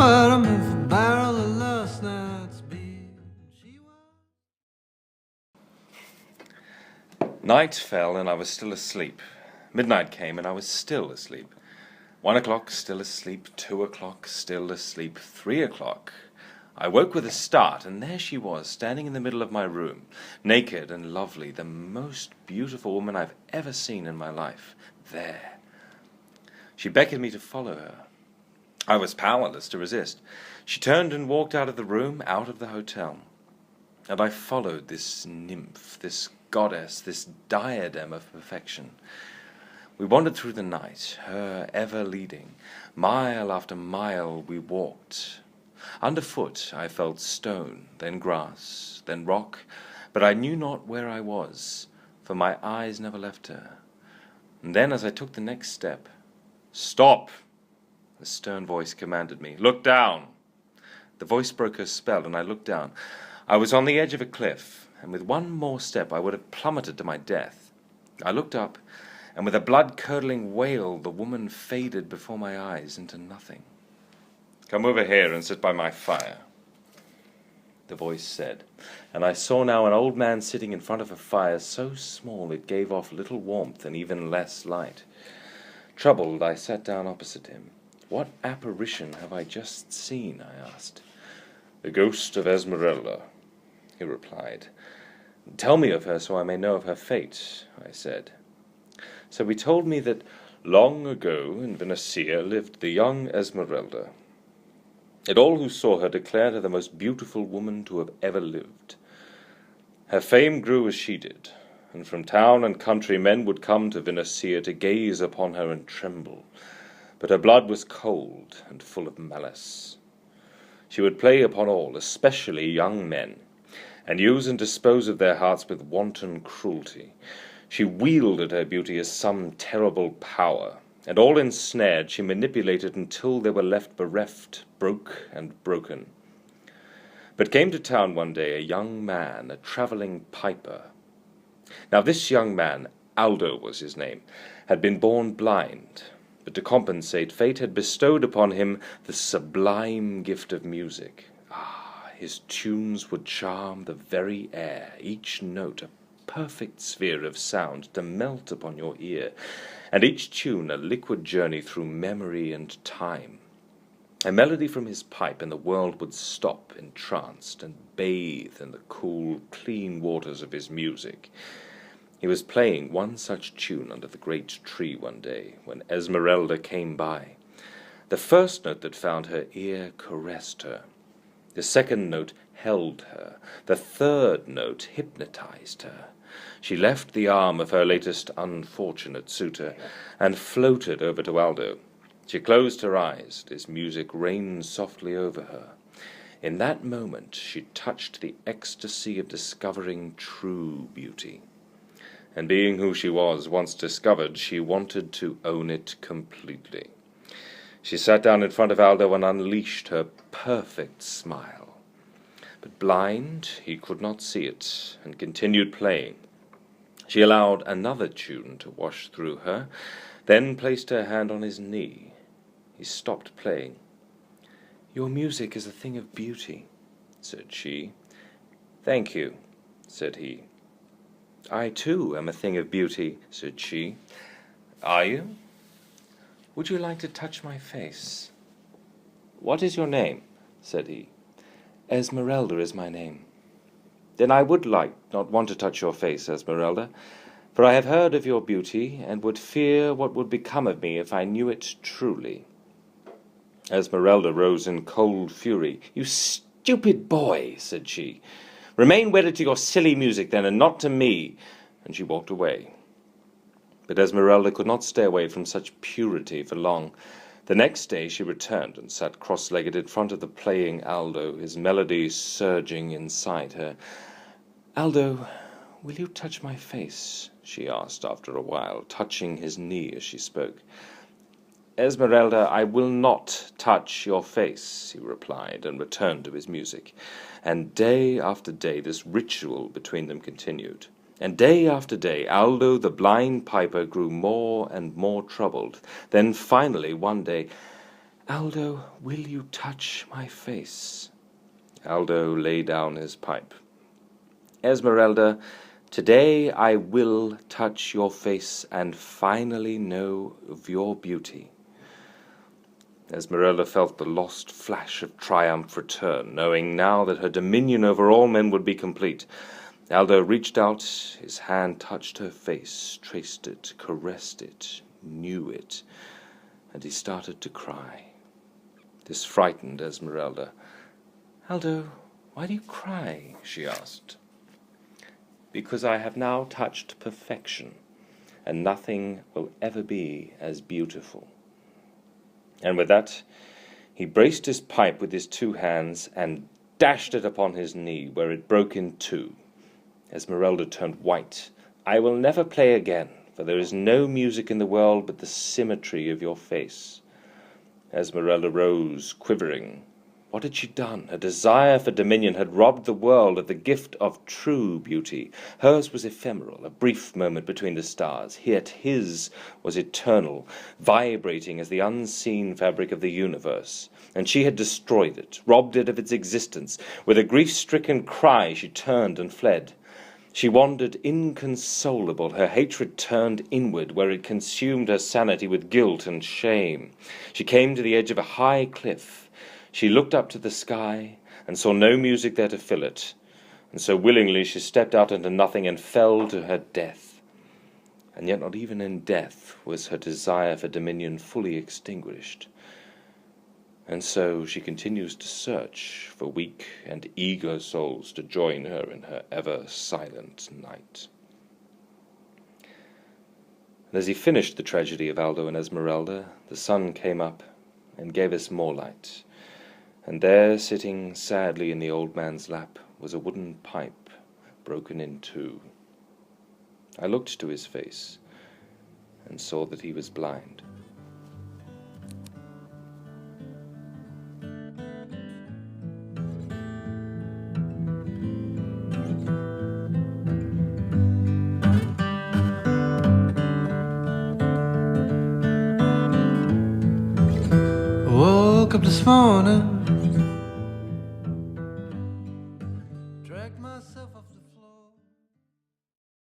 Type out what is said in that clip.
bottom of a barrel of last night's beer. Night fell and I was still asleep. Midnight came and I was still asleep. 1 o'clock, still asleep. 2 o'clock, still asleep. 3 o'clock. I woke with a start, and there she was, standing in the middle of my room, naked and lovely, the most beautiful woman I've ever seen in my life. There. She beckoned me to follow her. I was powerless to resist. She turned and walked out of the room, out of the hotel. And I followed this nymph, this goddess, this diadem of perfection. We wandered through the night, her ever leading. Mile after mile we walked. Underfoot I felt stone, then grass, then rock, but I knew not where I was, for my eyes never left her. And then as I took the next step, "Stop!" the stern voice commanded me. "Look down!" The voice broke her spell, and I looked down. I was on the edge of a cliff, and with one more step I would have plummeted to my death. I looked up, and with a blood-curdling wail the woman faded before my eyes into nothing. "Come over here and sit by my fire," the voice said, and I saw now an old man sitting in front of a fire so small it gave off little warmth and even less light. Troubled, I sat down opposite him. "What apparition have I just seen?" I asked. "The ghost of Esmeralda," he replied. "Tell me of her so I may know of her fate," I said. So he told me that long ago in Venecia lived the young Esmeralda. And all who saw her declared her the most beautiful woman to have ever lived. Her fame grew as she did, and from town and country men would come to Venecia to gaze upon her and tremble. But her blood was cold and full of malice. She would play upon all, especially young men, and use and dispose of their hearts with wanton cruelty. She wielded her beauty as some terrible power, and all ensnared she manipulated until they were left bereft, broke and broken. But came to town one day a young man, a travelling piper. Now this young man, Aldo was his name, had been born blind, but to compensate, fate had bestowed upon him the sublime gift of music. His tunes would charm the very air, each note a perfect sphere of sound to melt upon your ear, and each tune a liquid journey through memory and time. A melody from his pipe, and the world would stop entranced and bathe in the cool, clean waters of his music. He was playing one such tune under the great tree one day, when Esmeralda came by. The first note that found her ear caressed her. The second note held her. The third note hypnotized her. She left the arm of her latest unfortunate suitor, and floated over to Aldo. She closed her eyes, his music rained softly over her. In that moment she touched the ecstasy of discovering true beauty. And being who she was, once discovered, she wanted to own it completely. She sat down in front of Aldo and unleashed her perfect smile. But blind, he could not see it, and continued playing. She allowed another tune to wash through her, then placed her hand on his knee. He stopped playing. "Your music is a thing of beauty," said she. "Thank you," said he. "I, too, am a thing of beauty," said she. "Are you? Would you like to touch my face?" "What is your name?" said he. "Esmeralda is my name." "Then I would not want to touch your face, Esmeralda, for I have heard of your beauty, and would fear what would become of me if I knew it truly." Esmeralda rose in cold fury. "You stupid boy," said she. "Remain wedded to your silly music, then, and not to me," and she walked away. But Esmeralda could not stay away from such purity for long. The next day she returned and sat cross-legged in front of the playing Aldo, his melody surging inside her. "Aldo, will you touch my face?" she asked after a while, touching his knee as she spoke. "Esmeralda, I will not touch your face," he replied, and returned to his music. And day after day this ritual between them continued. And day after day Aldo the blind piper grew more and more troubled. Then finally one day, "Aldo, will you touch my face?" Aldo lay down his pipe. "Esmeralda, today I will touch your face and finally know of your beauty." Esmeralda felt the lost flash of triumph return, knowing now that her dominion over all men would be complete. Aldo reached out, his hand touched her face, traced it, caressed it, knew it, and he started to cry. This frightened Esmeralda. "Aldo, why do you cry?" she asked. "Because I have now touched perfection, and nothing will ever be as beautiful." And with that, he braced his pipe with his two hands and dashed it upon his knee, where it broke in two. Esmeralda turned white. "I will never play again, for there is no music in the world but the symmetry of your face." Esmeralda rose, quivering. What had she done? Her desire for dominion had robbed the world of the gift of true beauty. Hers was ephemeral, a brief moment between the stars, yet his was eternal, vibrating as the unseen fabric of the universe. And she had destroyed it, robbed it of its existence. With a grief-stricken cry, she turned and fled. She wandered inconsolable, her hatred turned inward, where it consumed her sanity with guilt and shame. She came to the edge of a high cliff. She looked up to the sky and saw no music there to fill it, and so willingly she stepped out into nothing and fell to her death. And yet not even in death was her desire for dominion fully extinguished. And so she continues to search for weak and eager souls to join her in her ever-silent night. And as he finished the tragedy of Aldo and Esmeralda, the sun came up and gave us more light. And there, sitting sadly in the old man's lap, was a wooden pipe, broken in two. I looked to his face, and saw that he was blind. Woke up this morning